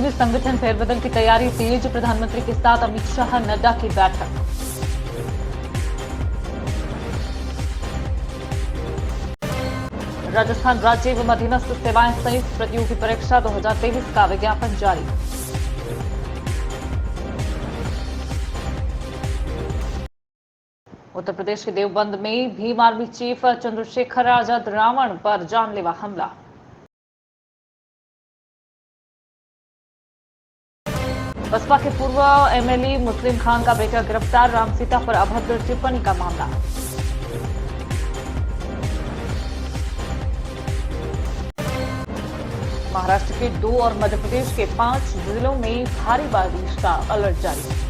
में संगठन फेरबदल की तैयारी तेज, प्रधानमंत्री के साथ अमित शाह नड्डा की बैठक। राजस्थान राज्य एवं अधीनस्थ सेवाएं संयुक्त प्रतियोगी परीक्षा 2023 का विज्ञापन जारी। उत्तर प्रदेश के देवबंद में भीम आर्मी चीफ चंद्रशेखर आजाद रावण पर जानलेवा हमला। बसपा के पूर्व एमएलए मुस्लिम खान का बेटा गिरफ्तार, रामसीता पर अभद्र टिप्पणी का मामला। महाराष्ट्र के 2 और मध्य प्रदेश के 5 जिलों में भारी बारिश का अलर्ट जारी।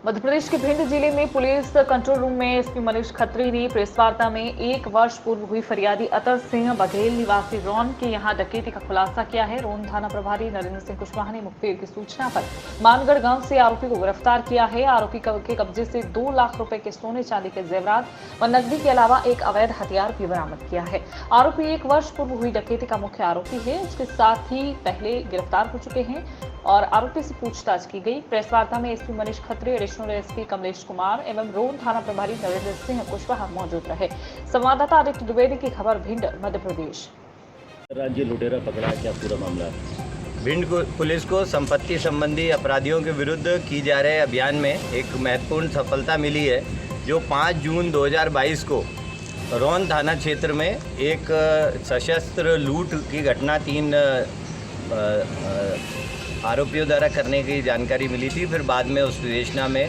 मध्य प्रदेश के भिंड जिले में पुलिस कंट्रोल रूम में एसपी मनीष खत्री ने प्रेस वार्ता में 1 वर्ष पूर्व हुई फरियादी अतर सिंह बघेल निवासी रौन के यहां डकैती का खुलासा किया है। रौन थाना प्रभारी नरेंद्र सिंह कुशवाहा ने मुखबिर की सूचना पर मानगढ़ गांव से आरोपी को गिरफ्तार किया है। आरोपी के कब्जे से 2 लाख रुपए के सोने चांदी के जेवरात व नकदी के अलावा एक अवैध हथियार भी बरामद किया है। आरोपी 1 वर्ष पूर्व हुई डकैती का मुख्य आरोपी है। उसके साथ ही पहले गिरफ्तार हो चुके हैं और आरोपी से पूछताछ की गई। प्रेस वार्ता में SP Manish Khatri, additional SP Kamlesh Kumar एवं रोन थाना प्रभारी नरेंद्र सिंह कुशवाहा मौजूद रहे। संवाददाता आदित्य द्विवेदी की खबर, भिंड, मध्य प्रदेश। राज्य लुटेरा पकड़ा, क्या पूरा मामला है? भिंड पुलिस को संपत्ति संबंधी अपराधियों के विरुद्ध की जा रहे अभियान में एक महत्वपूर्ण सफलता मिली है, जो 5 जून 2022 को रौन थाना क्षेत्र में एक सशस्त्र लूट की घटना 3 आरोपियों द्वारा करने की जानकारी मिली थी। फिर बाद में उस विवेचना में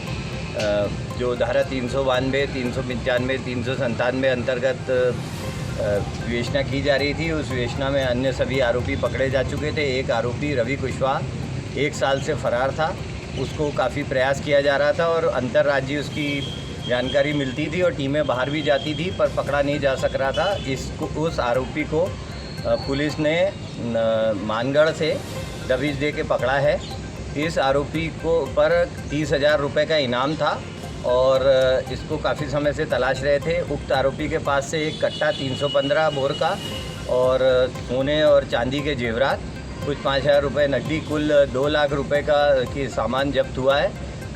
जो धारा 392, 395, 397 अंतर्गत विवेचना की जा रही थी, उस विवेचना में अन्य सभी आरोपी पकड़े जा चुके थे। एक आरोपी रवि कुशवाहा 1 साल से फरार था, उसको काफ़ी प्रयास किया जा रहा था और अंतर्राज्यीय उसकी जानकारी मिलती थी और टीमें बाहर भी जाती थी, पर पकड़ा नहीं जा सक रहा था। उस आरोपी को पुलिस ने मानगढ़ से दबिश दे के पकड़ा है। इस आरोपी को पर 30,000 रुपये का इनाम था और इसको काफ़ी समय से तलाश रहे थे। उक्त आरोपी के पास से एक कट्टा 315 बोर का और सोने और चांदी के जेवरात, कुछ 5,000 रुपये नकदी, कुल 2 लाख रुपये की सामान जब्त हुआ है।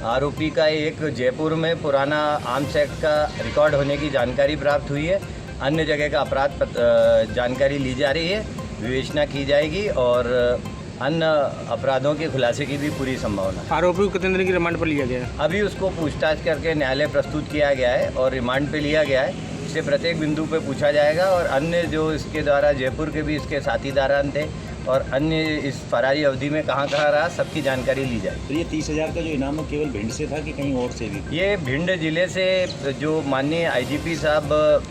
आरोपी का एक जयपुर में पुराना आर्म्स एक्ट का रिकॉर्ड होने की जानकारी प्राप्त हुई है। अन्य जगह का अपराध जानकारी ली जा रही है, विवेचना की जाएगी और अन्य अपराधों के खुलासे की भी पूरी संभावना। आरोपी को कितने दिन की रिमांड पर लिया गया है? अभी उसको पूछताछ करके न्यायालय प्रस्तुत किया गया है और रिमांड पे लिया गया है। इससे प्रत्येक बिंदु पे पूछा जाएगा और अन्य जो इसके द्वारा जयपुर के भी इसके साथीदारान थे और अन्य इस फरारी अवधि में कहाँ रहा, सबकी जानकारी ली जाए। तो ये 30,000 का जो इनाम है केवल भिंड से था कि कहीं और से भी? ये भिंड जिले से जो माननीय आईजीपी साहब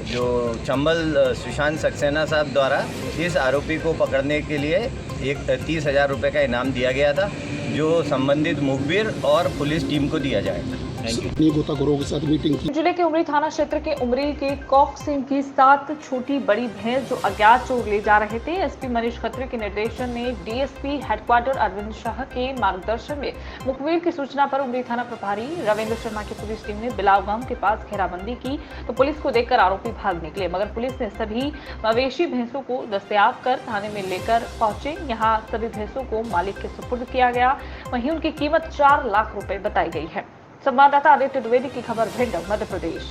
जो चंबल सुशांत सक्सेना साहब द्वारा इस आरोपी को पकड़ने के लिए एक 30,000 रुपये का इनाम दिया गया था, जो संबंधित मुखबिर और पुलिस टीम को दिया जाएगा। गोताखोरों के साथ मीटिंग की। जिले के उमरी थाना क्षेत्र के उमरी के कौक सिंह की 7 छोटी बड़ी भैंस जो अज्ञात चोर ले जा रहे थे, एसपी मनीष खत्री के निर्देशन में डीएसपी हेडक्वार्टर अरविंद शाह के मार्गदर्शन में मुखबिर की सूचना पर उमरी थाना प्रभारी रविंद्र शर्मा की पुलिस टीम ने बिलाव गांव के पास घेराबंदी की तो पुलिस को देखकर आरोपी भाग निकले, मगर पुलिस ने सभी मवेशी भैंसों को दस्तयाब कर थाने में लेकर पहुंचे। यहाँ सभी भैंसों को मालिक के सुपुर्द किया गया, वहीं उनकी कीमत 4 लाख रुपए बताई गई है। संवाददाता आदित्य द्विवेदी की खबर, भिंड, मध्य प्रदेश।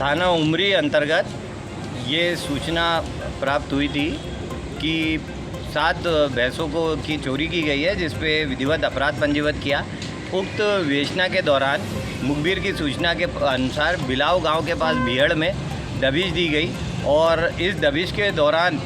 थाना उमरी अंतर्गत ये सूचना प्राप्त हुई थी कि 7 भैंसों को की चोरी की गई है, जिसपे विधिवत अपराध पंजीबद्ध किया। उक्त विवेचना के दौरान मुखबिर की सूचना के अनुसार बिलाव गांव के पास बिहड़ में दबिश दी गई और इस दबिश के दौरान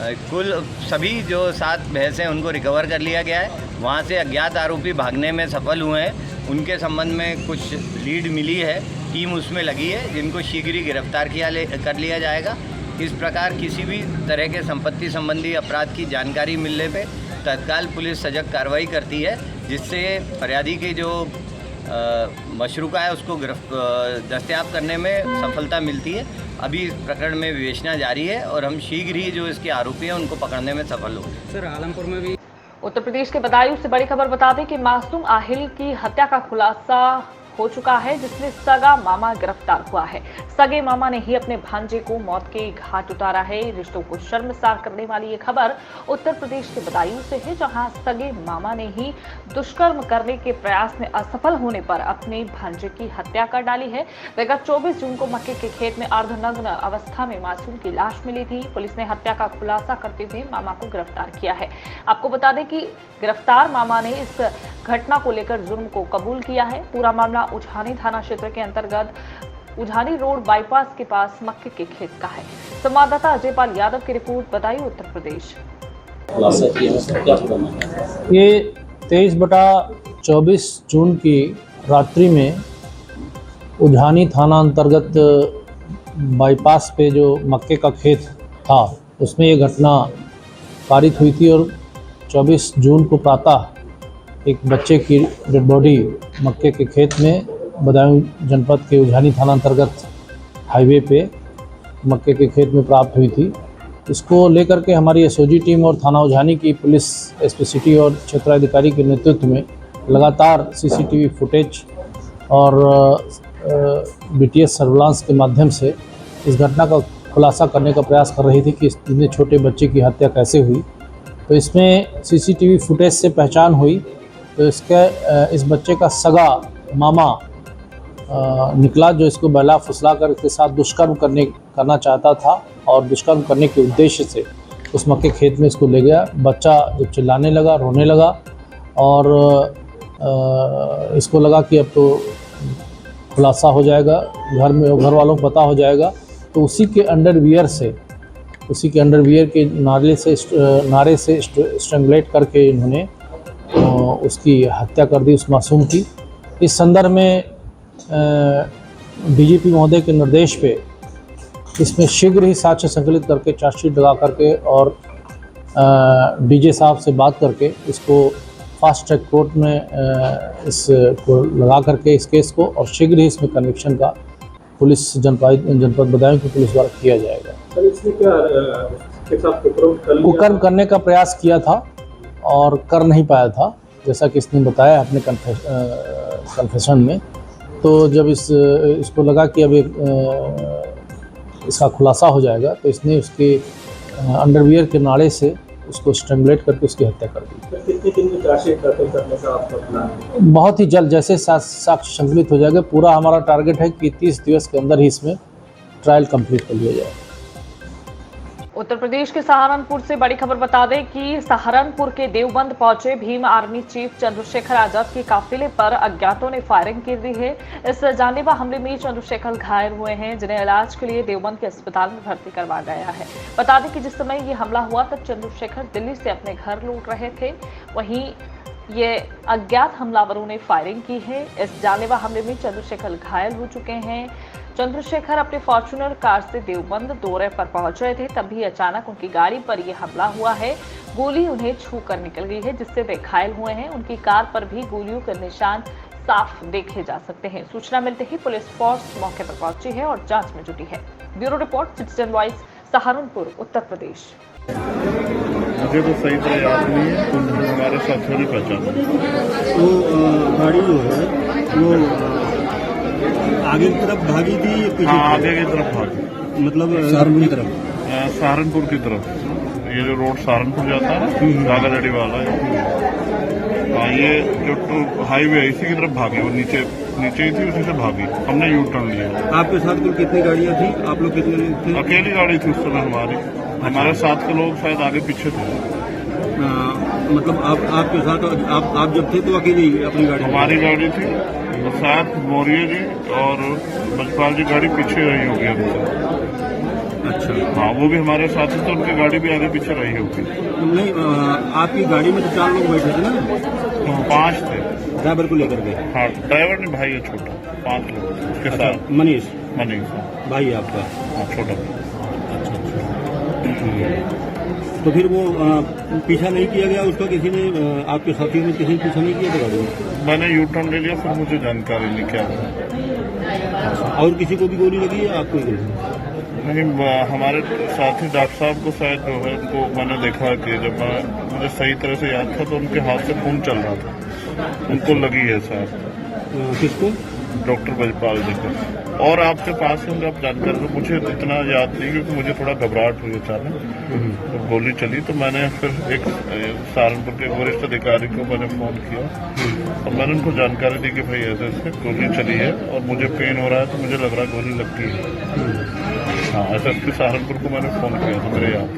कुल सभी जो 7 भैंस हैं उनको रिकवर कर लिया गया है। वहाँ से अज्ञात आरोपी भागने में सफल हुए हैं। उनके संबंध में कुछ लीड मिली है, टीम उसमें लगी है, जिनको शीघ्र ही गिरफ्तार कर लिया जाएगा। इस प्रकार किसी भी तरह के संपत्ति संबंधी अपराध की जानकारी मिलने पे तत्काल पुलिस सजग कार्रवाई करती है, जिससे फरियादी की जो मशरूका है उसको दस्तयाब करने में सफलता मिलती है। अभी इस प्रकरण में विवेचना जारी है और हम शीघ्र ही जो इसके आरोपी हैं उनको पकड़ने में सफल होंगे। सर, आलमपुर में भी उत्तर प्रदेश के बदायूं से बड़ी खबर बता दें कि मासूम आहिल की हत्या का खुलासा हो चुका है, जिसमें सगा मामा गिरफ्तार हुआ है। सगे मामा ने ही अपने भांजे को मौत के घाट उतारा है। रिश्तों को शर्मसार करने वाली ये खबर उत्तर प्रदेश के बदायूं से है, जहां सगे मामा ने ही दुष्कर्म करने के प्रयास में असफल होने पर अपने भांजे की हत्या कर डाली है। विगत 24 जून को मक्के के खेत में अर्धनग्न अवस्था में मासूम की लाश मिली थी। पुलिस ने हत्या का खुलासा करते हुए मामा को गिरफ्तार किया है। आपको बता दें कि गिरफ्तार मामा ने इस घटना को लेकर जुर्म को कबूल किया है। पूरा मामला उझानी थाना क्षेत्र के अंतर्गत उझानी रोड बाईपास के पास मक्के के खेत का है। संवाददाता अजय पाल यादव की रिपोर्ट, बदायूं, उत्तर प्रदेश। ये 23/24 जून की रात्रि में उझानी थाना अंतर्गत बाईपास पे जो मक्के का खेत था उसमें ये घटना पारित हुई थी और 24 जून को प्रातः एक बच्चे की डेड बॉडी मक्के के खेत में बदायूं जनपद के उझानी थाना अंतर्गत हाईवे पे मक्के के खेत में प्राप्त हुई थी। इसको लेकर के हमारी एसओजी टीम और थाना उझानी की पुलिस एसपी सिटी और क्षेत्राधिकारी के नेतृत्व में लगातार सीसीटीवी फुटेज और बीटीएस सर्विलांस के माध्यम से इस घटना का खुलासा करने का प्रयास कर रही थी कि इतने छोटे बच्चे की हत्या कैसे हुई। तो इसमें सीसीटीवी फुटेज से पहचान हुई तो इस बच्चे का सगा मामा निकला, जो इसको बहला फुसला कर इसके साथ दुष्कर्म करना चाहता था और दुष्कर्म करने के उद्देश्य से उस मक्के खेत में इसको ले गया। बच्चा जब चिल्लाने लगा, रोने लगा और इसको लगा कि अब तो खुलासा हो जाएगा, घर वालों को पता हो जाएगा। तो उसी के अंडरवियर के नारे से स्ट्रैंगुलेट करके इन्होंने उसकी हत्या कर दी, उस मासूम की। इस संदर्भ में डीजीपी महोदय के निर्देश पे इसमें शीघ्र ही साक्ष्य संकलित करके चार्जशीट लगा करके और डीजे साहब से बात करके इसको फास्ट ट्रैक कोर्ट में इसको लगा करके इस केस को और शीघ्र ही इसमें कन्विक्शन का पुलिस जनपद बदायूं की पुलिस द्वारा किया जाएगा। सर, इसने क्या कुकर्म करने का प्रयास किया था और कर नहीं पाया था, जैसा कि इसने बताया अपने कन्फेशन में। तो जब इसको लगा कि अब इसका खुलासा हो जाएगा तो इसने उसके अंडरवियर के नाड़े से उसको स्ट्रैंगुलेट करके उसकी हत्या कर दी। कितने दिन में चार्जशीट दाखिल करने का आपका प्लान है? बहुत ही जल्द, जैसे साक्ष्य संकलित हो जाएगा। पूरा हमारा टारगेट है कि 30 दिवस के अंदर ही इसमें ट्रायल कंप्लीट कर लिया जाए। उत्तर प्रदेश के सहारनपुर से बड़ी खबर बता दें कि सहारनपुर के देवबंद पहुंचे भीम आर्मी चीफ चंद्रशेखर आजाद के काफिले पर अज्ञातों ने फायरिंग कर दी है। इस जानलेवा हमले में चंद्रशेखर घायल हुए हैं, जिन्हें इलाज के लिए देवबंद के अस्पताल में भर्ती करवाया गया है। बता दें कि जिस समय ये हमला हुआ तब चंद्रशेखर दिल्ली से अपने घर लौट रहे थे। वहीं ये अज्ञात हमलावरों ने फायरिंग की है। इस जानलेवा हमले में चंद्रशेखर घायल हो चुके हैं। चंद्रशेखर अपने फॉर्च्यूनर कार से देवबंद दौरे पर पहुंच रहे थे, तभी अचानक उनकी गाड़ी पर यह हमला हुआ है। गोली उन्हें छू कर निकल गई है, जिससे वे घायल हुए हैं। उनकी कार पर भी गोलियों के निशान साफ देखे जा सकते हैं। सूचना मिलते ही पुलिस फोर्स मौके पर पहुंची है और जांच में जुटी है। Bureau report, citizen voice, Saharanpur, Uttar Pradesh. मुझे तो सही तरह याद नहीं है, तो हमारे साथियों ने पहचाना। वो गाड़ी जो है वो आगे की तरफ भागी थी या पीछे? हाँ, आगे की तरफ भागी, मतलब सहारनपुर की तरफ। सहारनपुर की तरफ, ये जो रोड सहारनपुर जाता है ना, काला रेडी वाला है। हाँ, ये जो हाईवे है इसी की तरफ भागी, वो नीचे ही थी, उसी से भागी। हमने यू टर्न लिया। आपके साथ कुल कितनी गाड़ियाँ थी? आप लोग कितने थे? अकेली गाड़ी थी उस समय हमारी। हमारे साथ के लोग शायद आगे पीछे थे। मतलब आपके साथ आप जब थे तो अकेली अपनी गाड़ी? हमारी गाड़ी थी, तो साथ मौर्य जी और बजपाल जी गाड़ी पीछे रही होगी हमसे। अच्छा। हाँ, वो भी हमारे साथ थे, तो उनकी गाड़ी भी आगे पीछे रही होगी। नहीं, आपकी गाड़ी में तो 4 लोग बैठे थे ना? 5 थे, ड्राइवर को लेकर के। हाँ, ड्राइवर नहीं, भाई है छोटा, 5 लोग उसके साथ। मनीष भाई आपका? हाँ, छोटा। तो फिर वो पीछा नहीं किया गया उसका? किसी ने, आपके साथियों में किसी ने पीछा नहीं किया था गाड़ी में? मैंने यू टर्न ले लिया, फिर मुझे जानकारी नहीं क्या था। और किसी को भी गोली लगी है? आपको गोली नहीं, हमारे साथी डॉक्टर साहब को शायद जो है उनको मैंने देखा कि जब मुझे सही तरह से याद था तो उनके हाथ से खून चल रहा था, उनको लगी है शायद। किसको? डॉक्टर ब्रजपाल जी को। और आपके पास होंगे आप जानकारी, तो मुझे इतना याद नहीं क्योंकि मुझे थोड़ा घबराहट हुई अचानक, तो गोली चली। तो मैंने फिर एक सहारनपुर के वरिष्ठ अधिकारी को मैंने फोन किया और मैंने उनको जानकारी दी कि भाई ऐसे ऐसे गोली चली है और मुझे पेन हो रहा है, तो मुझे लग रहा है गोली लग गई है। हाँ, SSP सहारनपुर को मैंने फोन किया था मेरे यहाँ।